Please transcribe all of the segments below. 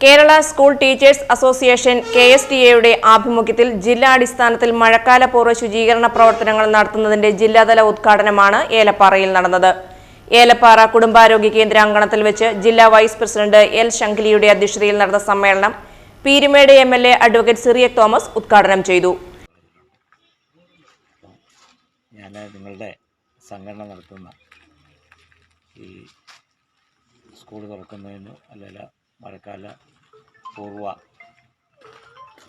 Kerala school teachers association KSTA ആഭിമുഖ്യത്തിൽ ജില്ലാടിസ്ഥാനത്തിൽ മഴക്കാലപൂർവ്വ ശുചീകരണ പ്രവർത്തനങ്ങൾ നടത്തുന്നതിന്റെ ജില്ലാതല ഉദ്ഘാടനമാണ് ഏലപ്പാറയിൽ നടന്നത്. ഏലപ്പാറ കുടുംബാരോഗ്യ കേന്ദ്ര അങ്കണത്തിൽ വെച്ച് ജില്ലാ വൈസ് പ്രസിഡന്റ് L. ശങ്കിലിയുടെ അധ്യക്ഷതയിൽ നടന്ന സമ്മേളനം പീരുമേട് MLA അഡ്വക്കേറ്റ് സിറിയക് തോമസ് ഉദ്ഘാടനം ചെയ്തു. നിങ്ങളുടെ സംഘടന നടത്തുന്ന ഈ സ്കൂൾ തുറക്കുന്നതിന് അല്ലെങ്കിൽ മഴക്കാല പൂർവ്വ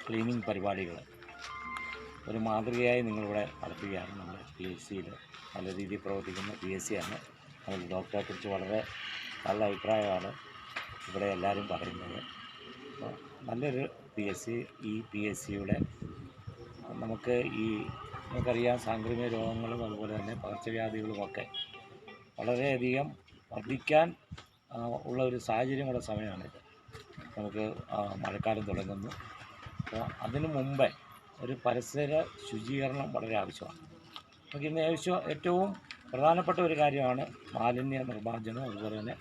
ക്ലീനിങ് പരിപാടികൾ ഒരു മാതൃകയായി നിങ്ങളിവിടെ നടത്തുകയാണ്. നമ്മുടെ PSCയിൽ നല്ല രീതിയിൽ പ്രവർത്തിക്കുന്ന PSC ആണ്. നമ്മൾ ഡോക്ടറെക്കുറിച്ച് വളരെ നല്ല അഭിപ്രായമാണ് ഇവിടെ എല്ലാവരും പറയുന്നത്. നല്ലൊരു PSC. ഈ PSCയുടെ നമുക്കറിയാം സാംക്രമിക രോഗങ്ങളും അതുപോലെ തന്നെ പകർച്ചവ്യാധികളുമൊക്കെ വളരെയധികം വർദ്ധിക്കാൻ ഉള്ള ഒരു സാഹചര്യമുള്ള സമയമാണിത്. നമുക്ക് മഴക്കാലം തുടങ്ങുന്നു. അപ്പോൾ അതിനു മുമ്പേ ഒരു പരിസര ശുചീകരണം വളരെ ആവശ്യമാണ്. നമുക്ക് ഇന്ന് ഏറ്റവും പ്രധാനപ്പെട്ട ഒരു കാര്യമാണ് മാലിന്യ നിർമ്മാർജ്ജനം, അതുപോലെ തന്നെ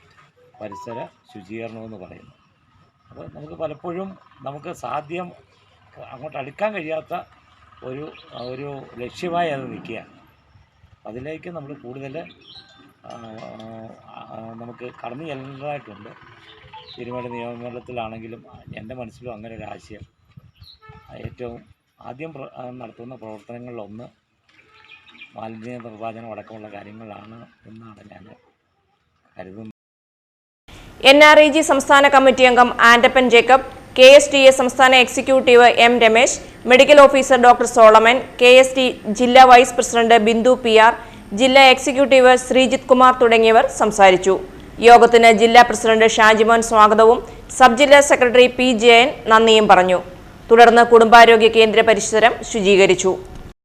പരിസര ശുചീകരണം എന്ന് പറയുന്നത്. അപ്പോൾ നമുക്ക് പലപ്പോഴും അങ്ങോട്ട് അടുക്കാൻ കഴിയാത്ത ഒരു ലക്ഷ്യമായി അത് നിൽക്കുകയാണ്. അതിലേക്ക് നമ്മൾ കൂടുതൽ നമുക്ക് കടന്നു ചെല്ലേണ്ടതായിട്ടുണ്ട്. പീരുമേട് നിയമമണ്ഡലത്തിലാണെങ്കിലും എൻ്റെ മനസ്സിലും അങ്ങനെ ഒരു ആശയം ഏറ്റവും ആദ്യം നടത്തുന്ന പ്രവർത്തനങ്ങളിലൊന്ന് മാലിന്യ നിർമ്മാർജ്ജനം അടക്കമുള്ള കാര്യങ്ങളാണ് എന്നാണ് ഞാൻ കരുതുന്നത്. NREG സംസ്ഥാന കമ്മിറ്റി അംഗം ആൻഡപ്പൻ ജേക്കബ്, KSTA സംസ്ഥാന executive M. Ramesh, medical officer doctor Solomon, KST ജില്ലാ വൈസ് പ്രസിഡന്റ് ബിന്ദു PR, ജില്ലാ എക്സിക്യൂട്ടീവ് ശ്രീജിത് കുമാർ തുടങ്ങിയവർ സംസാരിച്ചു. യോഗത്തിന് ജില്ലാ പ്രസിഡന്റ് ഷാജിമോൻ സ്വാഗതവും സബ് ജില്ലാ സെക്രട്ടറി P. ജയൻ നന്ദിയും പറഞ്ഞു. തുടർന്ന് കുടുംബാരോഗ്യ കേന്ദ്ര പരിസരം ശുചീകരിച്ചു.